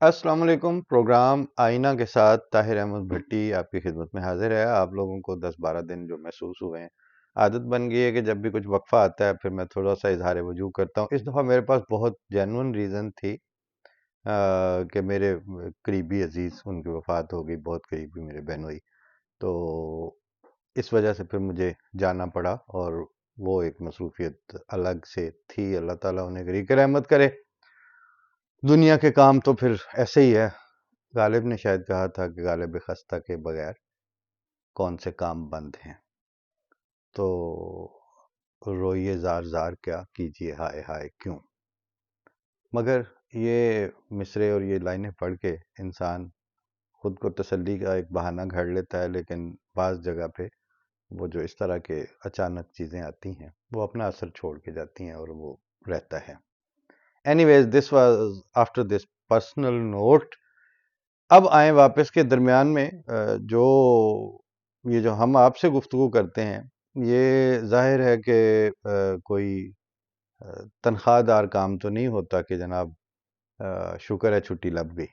السلام علیکم۔ پروگرام آئینہ کے ساتھ طاہر احمد بھٹی آپ کی خدمت میں حاضر ہے۔ آپ لوگوں کو 10-12 دن جو محسوس ہوئے ہیں، عادت بن گئی ہے کہ جب بھی کچھ وقفہ آتا ہے پھر میں تھوڑا سا اظہار وجوہ کرتا ہوں۔ اس دفعہ میرے پاس بہت جینون ریزن تھی کہ میرے قریبی عزیز ان کی وفات ہو گئی، بہت قریبی میرے بہنوئی، تو اس وجہ سے پھر مجھے جانا پڑا، اور وہ ایک مصروفیت الگ سے تھی۔ اللہ تعالیٰ انہیں غریق رحمت کرے۔ دنیا کے کام تو پھر ایسے ہی ہے۔ غالب نے شاید کہا تھا کہ غالب خستہ کے بغیر کون سے کام بند ہیں، تو روئیے زار زار کیا کیجیے ہائے ہائے کیوں۔ مگر یہ مصرے اور یہ لائنیں پڑھ کے انسان خود کو تسلی کا ایک بہانہ گھڑ لیتا ہے، لیکن بعض جگہ پہ وہ جو اس طرح کے اچانک چیزیں آتی ہیں وہ اپنا اثر چھوڑ کے جاتی ہیں، اور وہ رہتا ہے۔ Anyways this was after this personal note. اب آئیں واپس کے درمیان میں جو یہ جو ہم آپ سے گفتگو کرتے ہیں، یہ ظاہر ہے کہ کوئی تنخواہ دار کام تو نہیں ہوتا کہ جناب شکر ہے چھٹی لگ گئی۔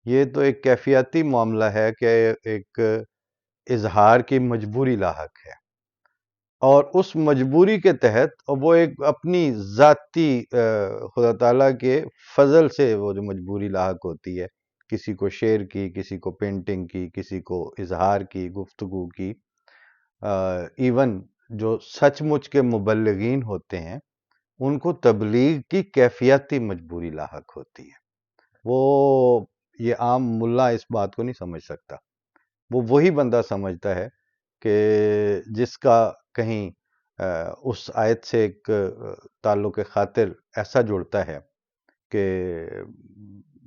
یہ تو ایک کیفیاتی معاملہ ہے کہ ایک اظہار کی مجبوری لاحق ہے، اور اس مجبوری کے تحت وہ ایک اپنی ذاتی خدا تعالیٰ کے فضل سے وہ جو مجبوری لاحق ہوتی ہے، کسی کو شعر کی، کسی کو پینٹنگ کی، کسی کو اظہار کی، گفتگو کی، ایون جو سچ مچ کے مبلغین ہوتے ہیں ان کو تبلیغ کی کیفیاتی مجبوری لاحق ہوتی ہے۔ وہ یہ عام ملا اس بات کو نہیں سمجھ سکتا، وہ وہی بندہ سمجھتا ہے کہ جس کا کہیں اس آیت سے ایک تعلق خاطر ایسا جڑتا ہے کہ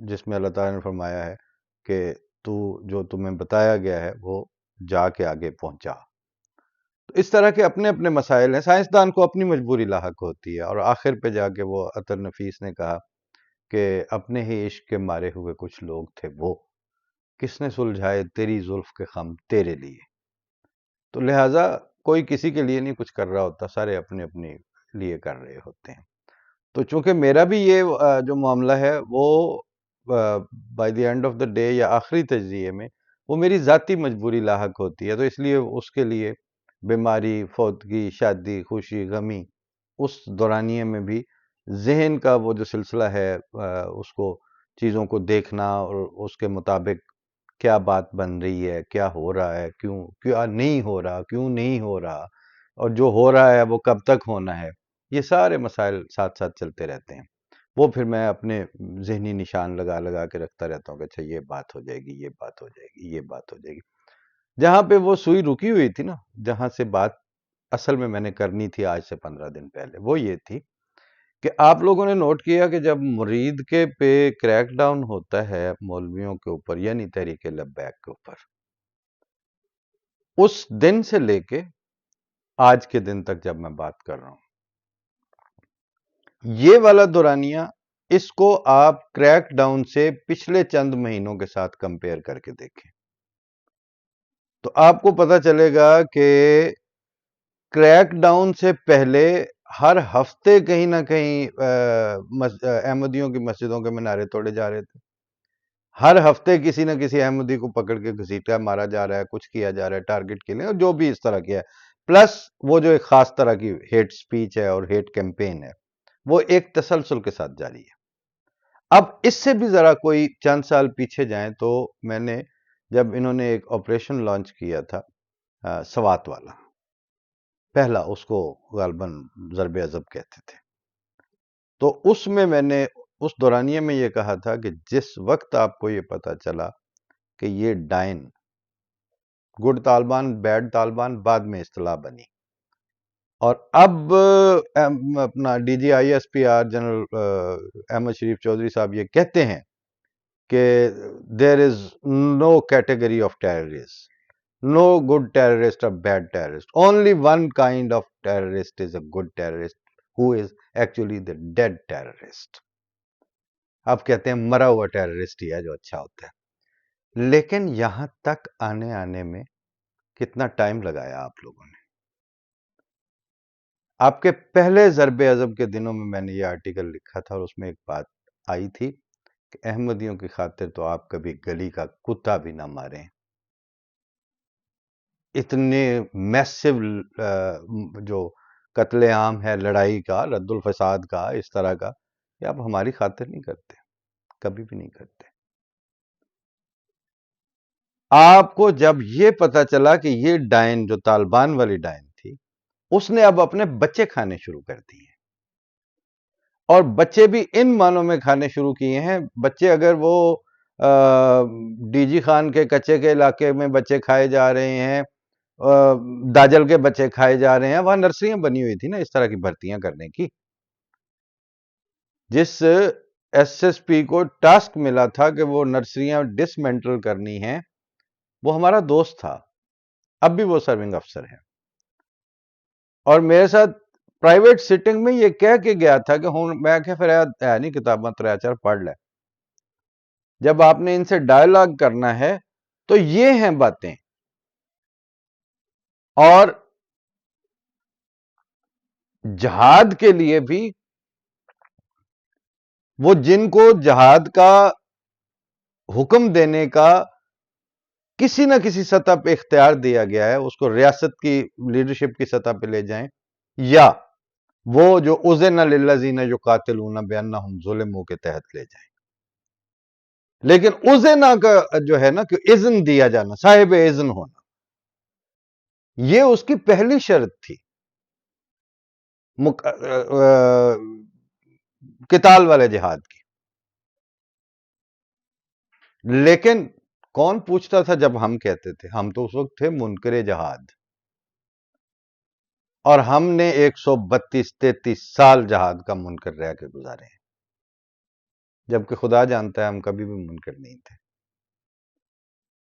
جس میں اللہ تعالیٰ نے فرمایا ہے کہ تو جو تمہیں بتایا گیا ہے وہ جا کے آگے پہنچا۔ تو اس طرح کے اپنے اپنے مسائل ہیں۔ سائنسدان کو اپنی مجبوری لاحق ہوتی ہے، اور آخر پہ جا کے وہ عطر نفیس نے کہا کہ اپنے ہی عشق کے مارے ہوئے کچھ لوگ تھے وہ، کس نے سلجھائے تیری زلف کے خم تیرے لیے۔ تو لہٰذا کوئی کسی کے لیے نہیں کچھ کر رہا ہوتا، سارے اپنے اپنے لیے کر رہے ہوتے ہیں۔ تو چونکہ میرا بھی یہ جو معاملہ ہے وہ by the end of the day یا آخری تجزیے میں وہ میری ذاتی مجبوری لاحق ہوتی ہے، تو اس لیے اس کے لیے بیماری، فوتگی، شادی، خوشی، غمی، اس دورانیے میں بھی ذہن کا وہ جو سلسلہ ہے اس کو چیزوں کو دیکھنا، اور اس کے مطابق کیا بات بن رہی ہے، کیا ہو رہا ہے، کیا نہیں ہو رہا، کیوں نہیں ہو رہا، اور جو ہو رہا ہے وہ کب تک ہونا ہے، یہ سارے مسائل ساتھ ساتھ چلتے رہتے ہیں۔ وہ پھر میں اپنے ذہنی نشان لگا لگا کے رکھتا رہتا ہوں کہ اچھا یہ بات ہو جائے گی، یہ بات ہو جائے گی، یہ بات ہو جائے گی۔ جہاں پہ وہ سوئی رکی ہوئی تھی نا، جہاں سے بات اصل میں نے کرنی تھی آج سے 15 دن پہلے، وہ یہ تھی کہ آپ لوگوں نے نوٹ کیا کہ جب مرید کے پہ کریک ڈاؤن ہوتا ہے مولویوں کے اوپر، یعنی تحریک لبیک کے اوپر، اس دن سے لے کے آج کے دن تک جب میں بات کر رہا ہوں، یہ والا دورانیہ اس کو آپ کریک ڈاؤن سے پچھلے چند مہینوں کے ساتھ کمپیئر کر کے دیکھیں تو آپ کو پتا چلے گا کہ کریک ڈاؤن سے پہلے ہر ہفتے کہیں نہ کہیں احمدیوں کی مسجدوں کے منارے توڑے جا رہے تھے۔ ہر ہفتے کسی نہ کسی احمدی کو پکڑ کے گھسیٹا مارا جا رہا ہے، کچھ کیا جا رہا ہے ٹارگٹ کے لیے، اور جو بھی اس طرح کیا ہے، پلس وہ جو ایک خاص طرح کی ہیٹ سپیچ ہے اور ہیٹ کیمپین ہے وہ ایک تسلسل کے ساتھ جاری ہے۔ اب اس سے بھی ذرا کوئی چند سال پیچھے جائیں تو میں نے جب انہوں نے ایک آپریشن لانچ کیا تھا سوات والا، پہلا، اس کو غالباً ضرب عضب کہتے تھے، تو اس میں نے اس دورانیے میں یہ کہا تھا کہ جس وقت آپ کو یہ پتا چلا کہ یہ ڈائن، گڈ طالبان بیڈ طالبان بعد میں اصطلاح بنی، اور اب اپنا D G I S P R general Ahmed Sharif Chaudhry صاحب یہ کہتے ہیں کہ there is no category of terrorist, no good terrorist or bad terrorist. Only one kind of terrorist is a good terrorist, who is actually the dead terrorist. آپ کہتے ہیں مرا ہوا ٹیررسٹ ہی ہے جو اچھا ہوتا ہے، لیکن یہاں تک آنے میں کتنا ٹائم لگایا آپ لوگوں نے؟ آپ کے پہلے ضرب عضب کے دنوں میں نے یہ آرٹیکل لکھا تھا، اور اس میں ایک بات آئی تھی کہ احمدیوں کی خاطر تو آپ کبھی گلی کا کتا بھی نہ ماریں. اتنے میسو جو قتل عام ہے لڑائی کا، رد الفساد کا، اس طرح کا، یہ آپ ہماری خاطر نہیں کرتے، کبھی بھی نہیں کرتے. آپ کو جب یہ پتا چلا کہ یہ ڈائن جو طالبان والی ڈائن تھی، اس نے اب اپنے بچے کھانے شروع کر دیے، اور بچے بھی ان معنوں میں کھانے شروع کیے ہیں. بچے اگر وہ ڈی جی خان کے کچے کے علاقے میں بچے کھائے جا رہے ہیں، داجل کے بچے کھائے جا رہے ہیں، وہاں نرسریاں بنی ہوئی تھی نا اس طرح کی بھرتیاں کرنے کی. جس ایس ایس پی کو ٹاسک ملا تھا کہ وہ نرسریاں ڈسمنٹل کرنی ہیں، وہ ہمارا دوست تھا، اب بھی وہ سرونگ افسر ہے، اور میرے ساتھ پرائیویٹ سیٹنگ میں یہ کہہ کے گیا تھا کہ میں کہ پھر ہے نہیں کتاباں ترے چار پڑھ لے، جب آپ نے ان سے ڈائلاگ کرنا ہے تو یہ ہیں باتیں. اور جہاد کے لیے بھی وہ جن کو جہاد کا حکم دینے کا کسی نہ کسی سطح پہ اختیار دیا گیا ہے، اس کو ریاست کی لیڈرشپ کی سطح پہ لے جائیں، یا وہ جو اذن للذین یقاتلون بانہم ظلموا کے تحت لے جائیں. لیکن اذن کا جو ہے نا کہ اذن دیا جانا، صاحب اذن ہونا، یہ اس کی پہلی شرط تھی قتال والے جہاد کی. لیکن کون پوچھتا تھا جب ہم کہتے تھے؟ ہم تو اس وقت تھے منکر جہاد، اور ہم نے 132-33 سال جہاد کا منکر رہ کے گزارے ہیں، جبکہ خدا جانتا ہے ہم کبھی بھی منکر نہیں تھے.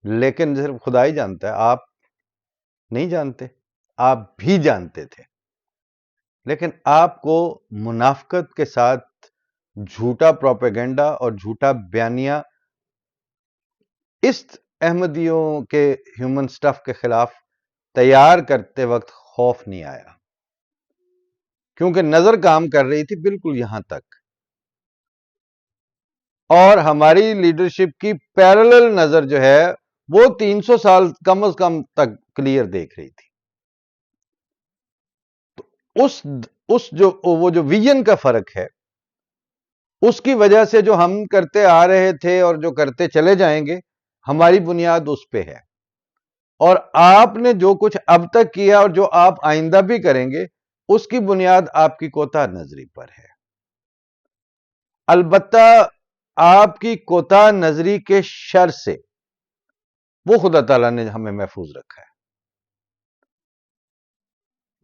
لیکن صرف خدا ہی جانتا ہے، آپ نہیں جانتے، آپ بھی جانتے تھے، لیکن آپ کو منافقت کے ساتھ جھوٹا پروپیگنڈا اور جھوٹا بیانیہ اس احمدیوں کے ہیومن سٹف کے خلاف تیار کرتے وقت خوف نہیں آیا، کیونکہ نظر کام کر رہی تھی بالکل یہاں تک، اور ہماری لیڈرشپ کی پیرلل نظر جو ہے وہ 300 سال کم از کم تک کلیئر دیکھ رہی تھی. تو وہ جو ویژن کا فرق ہے، اس کی وجہ سے جو ہم کرتے آ رہے تھے اور جو کرتے چلے جائیں گے، ہماری بنیاد اس پہ ہے. اور آپ نے جو کچھ اب تک کیا اور جو آپ آئندہ بھی کریں گے، اس کی بنیاد آپ کی کوتاہ نظری پر ہے. البتہ آپ کی کوتاہ نظری کے شر سے وہ خدا تعالیٰ نے ہمیں محفوظ رکھا ہے.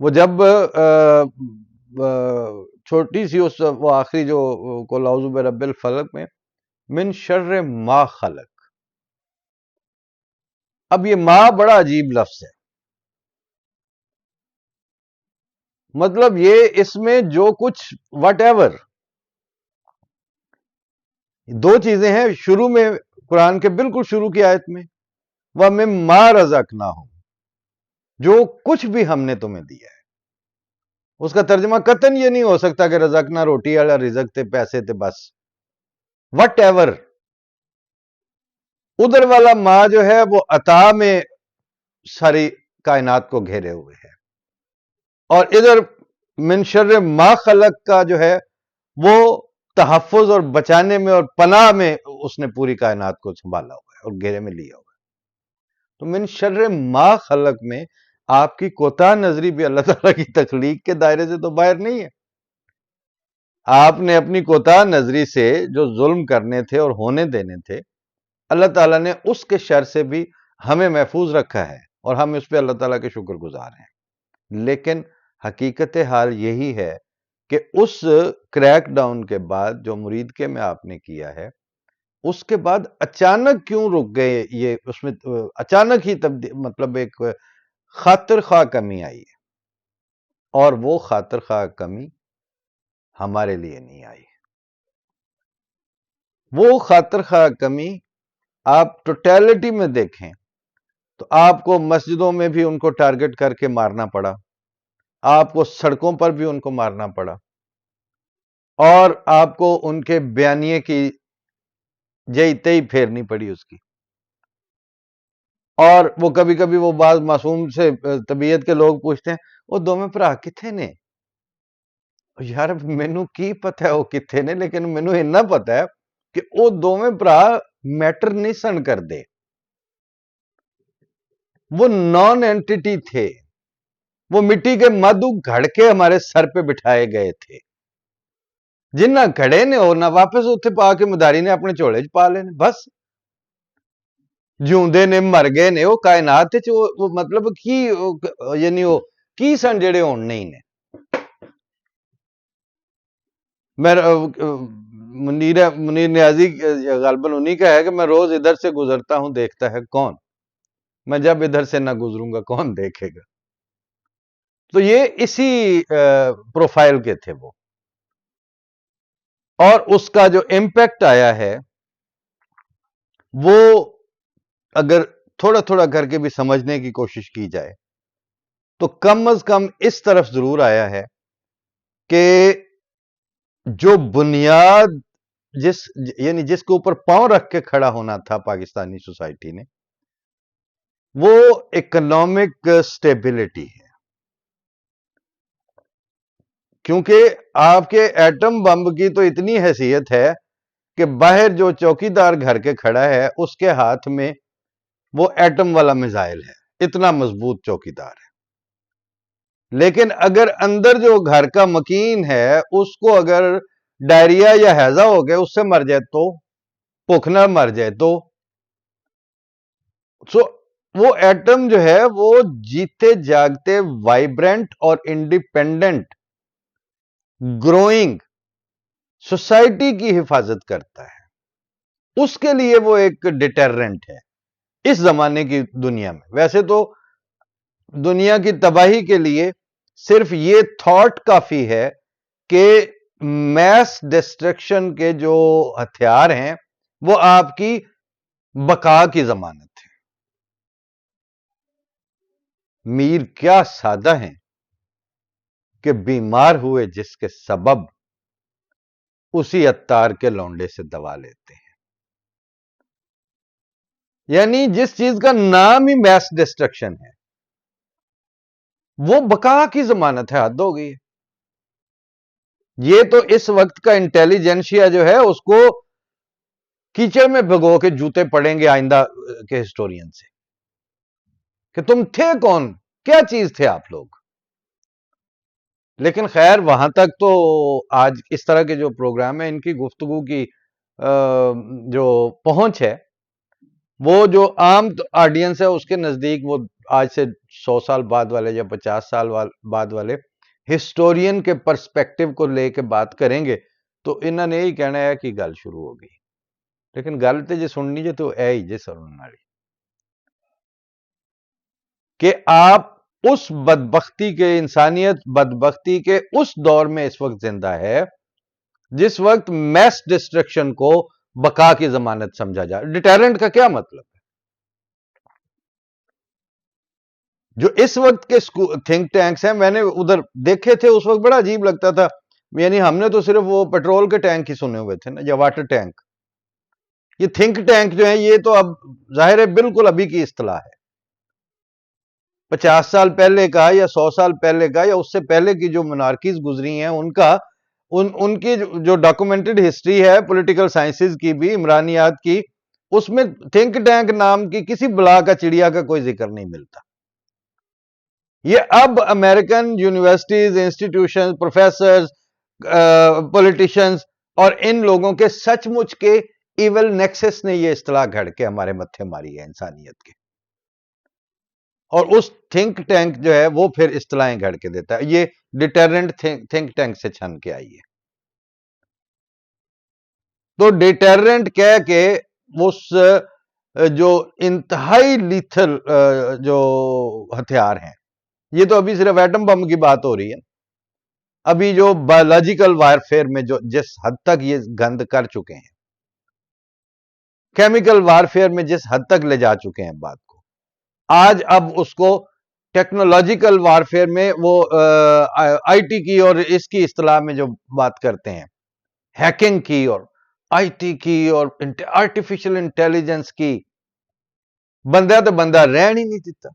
وہ جب چھوٹی سی وہ آخری جو قل اعوذ برب الفلق میں من شر ما خلق، اب یہ ما بڑا عجیب لفظ ہے، مطلب یہ اس میں جو کچھ وٹ ایور، دو چیزیں ہیں شروع میں، قرآن کے بالکل شروع کی آیت میں، وَمِمَّا رَزَقْنَاهُمْ، جو کچھ بھی ہم نے تمہیں دیا ہے. اس کا ترجمہ قطعاً یہ نہیں ہو سکتا کہ رزقنا روٹی والا رزق تھے، پیسے تھے، بس وٹ ایور. ادھر والا ما جو ہے وہ عطا میں ساری کائنات کو گھیرے ہوئے ہے، اور ادھر من شر ما خلق کا جو ہے وہ تحفظ اور بچانے میں اور پناہ میں اس نے پوری کائنات کو سنبھالا ہوا ہے اور گھیرے میں لیا ہوا ہے. تو من شر ما خلق میں آپ کی کوتاہ نظری بھی اللہ تعالیٰ کی تخلیق کے دائرے سے تو باہر نہیں ہے. آپ نے اپنی کوتاہ نظری سے جو ظلم کرنے تھے اور ہونے دینے تھے، اللہ تعالیٰ نے اس کے شر سے بھی ہمیں محفوظ رکھا ہے، اور ہم اس پہ اللہ تعالیٰ کے شکر گزار ہیں. لیکن حقیقت حال یہی ہے کہ اس کریک ڈاؤن کے بعد جو مرید کے میں آپ نے کیا ہے، اس کے بعد اچانک کیوں رک گئے؟ یہ اس میں اچانک ہی مطلب ایک خاطر خواہ کمی آئی ہے، اور وہ خاطر خواہ کمی ہمارے لیے نہیں آئی. وہ خاطر خواہ کمی آپ ٹوٹیلٹی میں دیکھیں تو آپ کو مسجدوں میں بھی ان کو ٹارگٹ کر کے مارنا پڑا، آپ کو سڑکوں پر بھی ان کو مارنا پڑا، اور آپ کو ان کے بیانیے کی جئی تئی پھیرنی پڑی اس کی. اور وہ کبھی کبھی وہ بعض معصوم سے طبیعت کے لوگ پوچھتے ہیں وہ دوویں بھرا کتھے نے. یار مینوں کی پتہ ہے وہ کتھے نے, لیکن مینوں اتنا پتہ ہے کہ وہ دوویں بھرا میٹر نہیں سن کردے, وہ نان اینٹی تھے, وہ مٹی کے مدو گھڑ کے ہمارے سر پہ بٹھائے گئے تھے. جنہ گھڑے نے وہ نہ واپس اتنے پا کے مداری نے اپنے چوڑے چ پا لے نے, بس جیوندے نے مر گئے نے, وہ کائنات وہ مطلب کی یعنی وہ کی سن جڑے ہون نہیں نے. میں منیر نیازی غالباً انہی کا ہے کہ میں روز ادھر سے گزرتا ہوں دیکھتا ہے کون, میں جب ادھر سے نہ گزروں گا کون دیکھے گا. تو یہ اسی پروفائل کے تھے وہ, اور اس کا جو امپیکٹ آیا ہے وہ اگر تھوڑا تھوڑا کر کے بھی سمجھنے کی کوشش کی جائے تو کم از کم اس طرف ضرور آیا ہے کہ جو بنیاد یعنی جس کے اوپر پاؤں رکھ کے کھڑا ہونا تھا پاکستانی سوسائٹی نے, وہ اکنامک سٹیبلٹی ہے. کیونکہ آپ کے ایٹم بم کی تو اتنی حیثیت ہے کہ باہر جو چوکی دار گھر کے کھڑا ہے اس کے ہاتھ میں وہ ایٹم والا میزائل ہے, اتنا مضبوط چوکی دار ہے. لیکن اگر اندر جو گھر کا مکین ہے اس کو اگر ڈائریا یا ہیضہ ہو گئے, اس سے مر جائے تو, بھوک نہ مر جائے تو, وہ ایٹم جو ہے وہ جیتے جاگتے وائبرنٹ اور انڈیپینڈنٹ گروئنگ سوسائٹی کی حفاظت کرتا ہے. اس کے لیے وہ ایک ڈیٹررنٹ ہے اس زمانے کی دنیا میں. ویسے تو دنیا کی تباہی کے لیے صرف یہ تھاٹ کافی ہے کہ میس ڈسٹرکشن کے جو ہتھیار ہیں وہ آپ کی بقا کی ضمانت ہے. میر کیا سادہ ہیں کہ بیمار ہوئے جس کے سبب اسی عطار کے لونڈے سے دوا لیتے ہیں. یعنی جس چیز کا نام ہی میس ڈسٹرکشن ہے وہ بقا کی ضمانت ہے. حد ہو گئی ہے. یہ تو اس وقت کا انٹیلیجنشیا جو ہے اس کو کیچڑ میں بھگو کے جوتے پڑیں گے آئندہ کے ہسٹورین سے کہ تم تھے کون, کیا چیز تھے آپ لوگ. لیکن خیر وہاں تک تو آج اس طرح کے جو پروگرام ہیں ان کی گفتگو کی جو پہنچ ہے وہ جو عام آڈینس ہے اس کے نزدیک وہ آج سے 100 سال بعد والے یا 50 سال بعد والے ہسٹورین کے پرسپیکٹیو کو لے کے بات کریں گے تو انہوں نے یہی کہنا ہے کہ گل شروع ہو گئی. لیکن گل تو جی سننی جی تو اے ہی جی سننے والی کہ آپ اس بدبختی کے, انسانیت بدبختی کے اس دور میں اس وقت زندہ ہے جس وقت میس ڈسٹرکشن کو بقا کی ضمانت سمجھا جائے. ڈیٹرنٹ کا کیا مطلب ہے؟ جو اس وقت کے تھنک ٹینکس ہیں میں نے ادھر دیکھے تھے اس وقت بڑا عجیب لگتا تھا. یعنی ہم نے تو صرف وہ پیٹرول کے ٹینک ہی سنے ہوئے تھے نا, یا واٹر ٹینک. یہ تھنک ٹینک جو ہیں یہ تو اب ظاہر ہے بالکل ابھی کی اصطلاح ہے. 50 سال پہلے کا یا 100 سال پہلے کا یا اس سے پہلے کی جو منارکیز گزری ہیں ان کی جو ڈاکومنٹڈ ہسٹری ہے پولیٹیکل سائنسز کی بھی, عمرانیات کی, اس میں تھنک ٹینک نام کی کسی بلا کا چڑیا کا کوئی ذکر نہیں ملتا. یہ اب American universities, institution, professors, politicians اور ان لوگوں کے سچ مچ کے ایول نیکسس نے یہ اصطلاح گھڑ کے ہمارے متھے ماری ہے انسانیت کے. اور اس تھنک ٹینک جو ہے وہ پھر اصطلاحیں گھڑ کے دیتا ہے. یہ ڈیٹرنٹ تھنک ٹینک سے چھن کے آئی ہے. تو ڈیٹرنٹ کہہ کے اس جو انتہائی لیتھل جو ہتھیار ہیں, یہ تو ابھی صرف ایٹم بم کی بات ہو رہی ہے. ابھی جو بایولوجیکل وارفیئر میں جو جس حد تک یہ گند کر چکے ہیں, کیمیکل وارفیئر میں جس حد تک لے جا چکے ہیں بات کو, آج اب اس کو ٹیکنالوجیکل وارفیئر میں وہ آئی ٹی کی اور اس کی اصطلاح میں جو بات کرتے ہیں ہیکنگ کی, اور آئی ٹی کی اور آرٹیفیشل انٹیلیجنس کی، بندہ تو بندہ رہن ہی نہیں دیتا.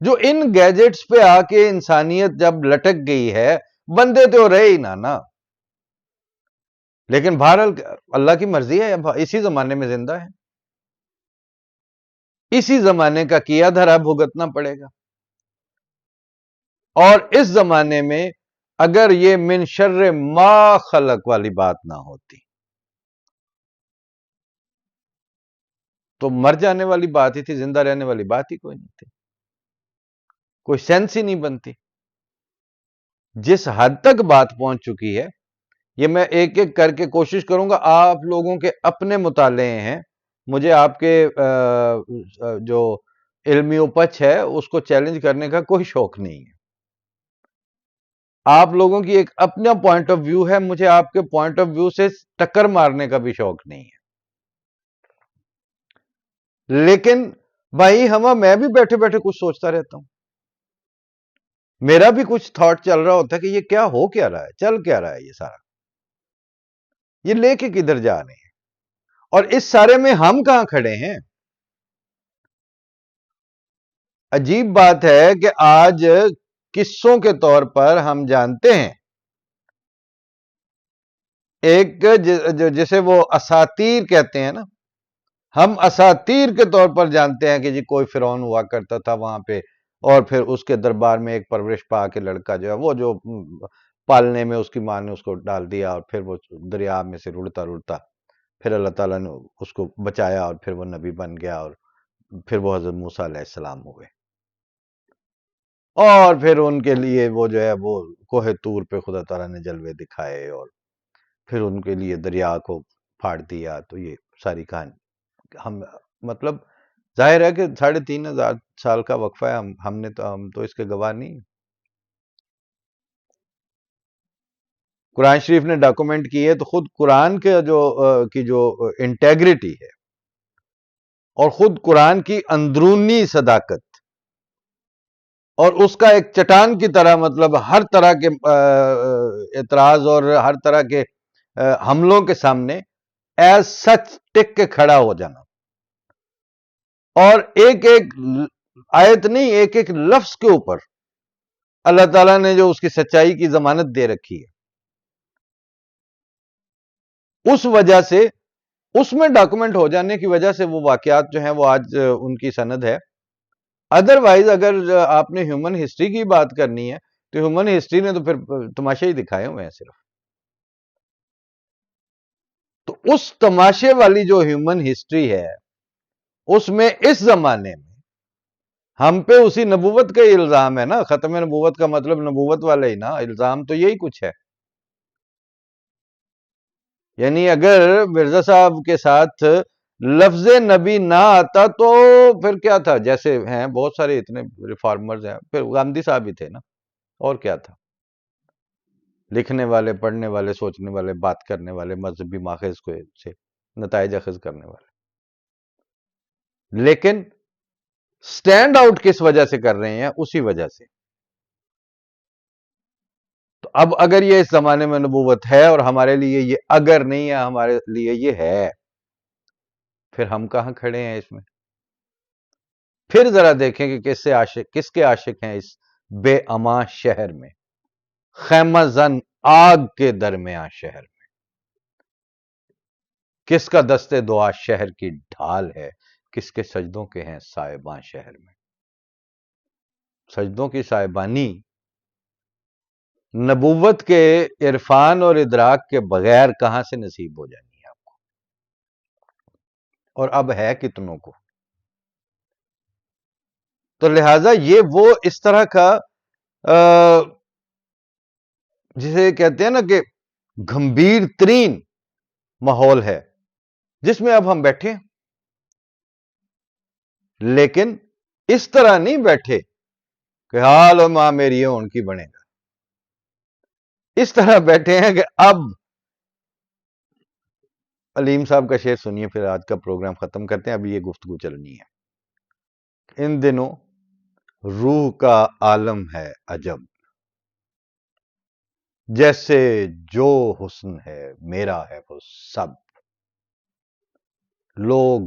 جو ان گیجٹس پہ آ کے انسانیت جب لٹک گئی ہے، بندے تو رہے ہی نا. لیکن بہرحال اللہ کی مرضی ہے، اسی زمانے میں زندہ ہے، اسی زمانے کا کیا دھرا بھگتنا پڑے گا. اور اس زمانے میں اگر یہ من شر ما خلق والی بات نہ ہوتی تو مر جانے والی بات ہی تھی، زندہ رہنے والی بات ہی کوئی نہیں تھی، کوئی سینس ہی نہیں بنتی. جس حد تک بات پہنچ چکی ہے، یہ میں ایک ایک کر کے کوشش کروں گا. آپ لوگوں کے اپنے مطالعے ہیں، مجھے آپ کے جو علمی اپچ ہے اس کو چیلنج کرنے کا کوئی شوق نہیں ہے. آپ لوگوں کی ایک اپنا پوائنٹ آف ویو ہے، مجھے آپ کے پوائنٹ آف ویو سے ٹکر مارنے کا بھی شوق نہیں ہے. لیکن بھائی میں بھی بیٹھے بیٹھے کچھ سوچتا رہتا ہوں، میرا بھی کچھ تھاٹ چل رہا ہوتا ہے کہ یہ کیا ہو کیا رہا ہے، چل کیا رہا ہے، یہ سارا یہ لے کے کدھر جا رہے ہیں، اور اس سارے میں ہم کہاں کھڑے ہیں. عجیب بات ہے کہ آج قصوں کے طور پر ہم جانتے ہیں، ایک جسے وہ اساطیر کہتے ہیں نا، ہم اساطیر کے طور پر جانتے ہیں کہ جی کوئی فرعون ہوا کرتا تھا وہاں پہ، اور پھر اس کے دربار میں ایک پرورش پا کے لڑکا جو ہے وہ جو پالنے میں اس کی ماں نے اس کو ڈال دیا، اور پھر وہ دریا میں سے رڑتا رڑتا پھر اللہ تعالیٰ نے اس کو بچایا، اور پھر وہ نبی بن گیا، اور پھر وہ حضرت موسیٰ علیہ السلام ہوئے. اور پھر ان کے لیے وہ جو ہے وہ کوہ طور پہ خدا تعالیٰ نے جلوے دکھائے، اور پھر ان کے لیے دریا کو پھاڑ دیا. تو یہ ساری کہانی ہم مطلب ظاہر ہے کہ 3,500 سال کا وقفہ ہے، ہم تو اس کے گواہ نہیں. قرآن شریف نے ڈاکومنٹ کی ہے تو خود قرآن کے جو انٹیگریٹی ہے، اور خود قرآن کی اندرونی صداقت، اور اس کا ایک چٹان کی طرح مطلب ہر طرح کے اعتراض اور ہر طرح کے حملوں کے سامنے ایز سچ ٹک کے کھڑا ہو جانا، اور ایک ایک آیت نہیں، ایک ایک لفظ کے اوپر اللہ تعالیٰ نے جو اس کی سچائی کی ضمانت دے رکھی ہے، اس وجہ سے اس میں ڈاکومنٹ ہو جانے کی وجہ سے وہ واقعات جو ہیں وہ آج ان کی سند ہے. ادروائز اگر آپ نے ہیومن ہسٹری کی بات کرنی ہے تو ہیومن ہسٹری نے تو پھر تماشے ہی دکھائے ہوئے ہیں صرف. تو اس تماشے والی جو ہیومن ہسٹری ہے، اس میں اس زمانے میں ہم پہ اسی نبوت کا ہی الزام ہے نا. ختم نبوت کا مطلب نبوت والا ہی نا، الزام تو یہی کچھ ہے. یعنی اگر مرزا صاحب کے ساتھ لفظ نبی نہ آتا تو پھر کیا تھا؟ جیسے ہیں بہت سارے اتنے ریفارمرز ہیں، پھر گاندھی صاحب ہی تھے نا، اور کیا تھا؟ لکھنے والے، پڑھنے والے، سوچنے والے، بات کرنے والے، مذہبی ماخذ سے نتائج اخذ کرنے والے. لیکن سٹینڈ آؤٹ کس وجہ سے کر رہے ہیں؟ اسی وجہ سے. تو اب اگر یہ اس زمانے میں نبوت ہے اور ہمارے لیے یہ اگر نہیں ہے، ہمارے لیے یہ ہے، پھر ہم کہاں کھڑے ہیں اس میں؟ پھر ذرا دیکھیں کہ کس کے عاشق ہیں اس بے امان شہر میں، خیمہ زن آگ کے درمیان شہر میں. کس کا دستے دعا شہر کی ڈھال ہے، کس کے سجدوں کے ہیں سائبان شہر میں. سجدوں کی سائبانی نبوت کے عرفان اور ادراک کے بغیر کہاں سے نصیب ہو جانی ہے آپ کو، اور اب ہے کتنوں کو. تو لہٰذا یہ وہ اس طرح کا جسے کہتے ہیں نا کہ گمبھیر ترین ماحول ہے جس میں اب ہم بیٹھے ہیں. لیکن اس طرح نہیں بیٹھے کہ حال ماں میری ان کی بنے گا. اس طرح بیٹھے ہیں کہ اب علیم صاحب کا شعر سنیے، پھر آج کا پروگرام ختم کرتے ہیں. ابھی یہ گفتگو چلنی ہے. ان دنوں روح کا عالم ہے عجب، جیسے جو حسن ہے میرا ہے وہ سب، لوگ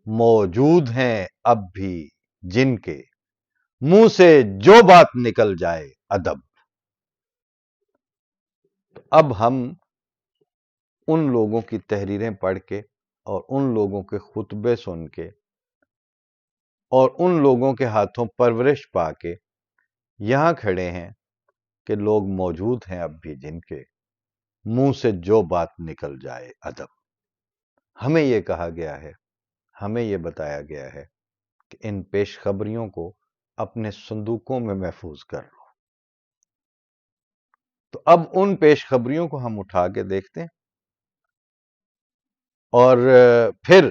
موجود ہیں اب بھی جن کے منہ سے جو بات نکل جائے ادب۔ اب ہم ان لوگوں کی تحریریں پڑھ کے اور ان لوگوں کے خطبے سن کے اور ان لوگوں کے ہاتھوں پرورش پا کے یہاں کھڑے ہیں کہ لوگ موجود ہیں اب بھی جن کے منہ سے جو بات نکل جائے ادب۔ ہمیں یہ کہا گیا ہے، ہمیں یہ بتایا گیا ہے کہ ان پیش خبریوں کو اپنے صندوقوں میں محفوظ کر لو۔ تو اب ان پیش خبریوں کو ہم اٹھا کے دیکھتے ہیں اور پھر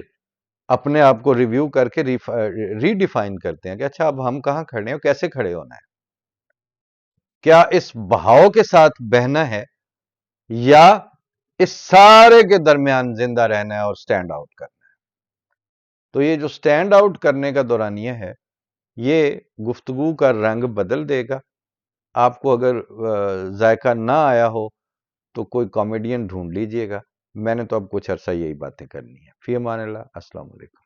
اپنے آپ کو ریویو کر کے ری ڈیفائن کرتے ہیں کہ اچھا اب ہم کہاں کھڑے ہیں، کیسے کھڑے ہونا ہے، کیا اس بہاؤ کے ساتھ بہنا ہے یا اس سارے کے درمیان زندہ رہنا ہے اور سٹینڈ آؤٹ کرنا ہے۔ تو یہ جو سٹینڈ آؤٹ کرنے کا دورانیہ ہے یہ گفتگو کا رنگ بدل دے گا۔ آپ کو اگر ذائقہ نہ آیا ہو تو کوئی کامیڈین ڈھونڈ لیجئے گا۔ میں نے تو اب کچھ عرصہ یہی باتیں کرنی ہے۔ فی امان اللہ، السلام علیکم۔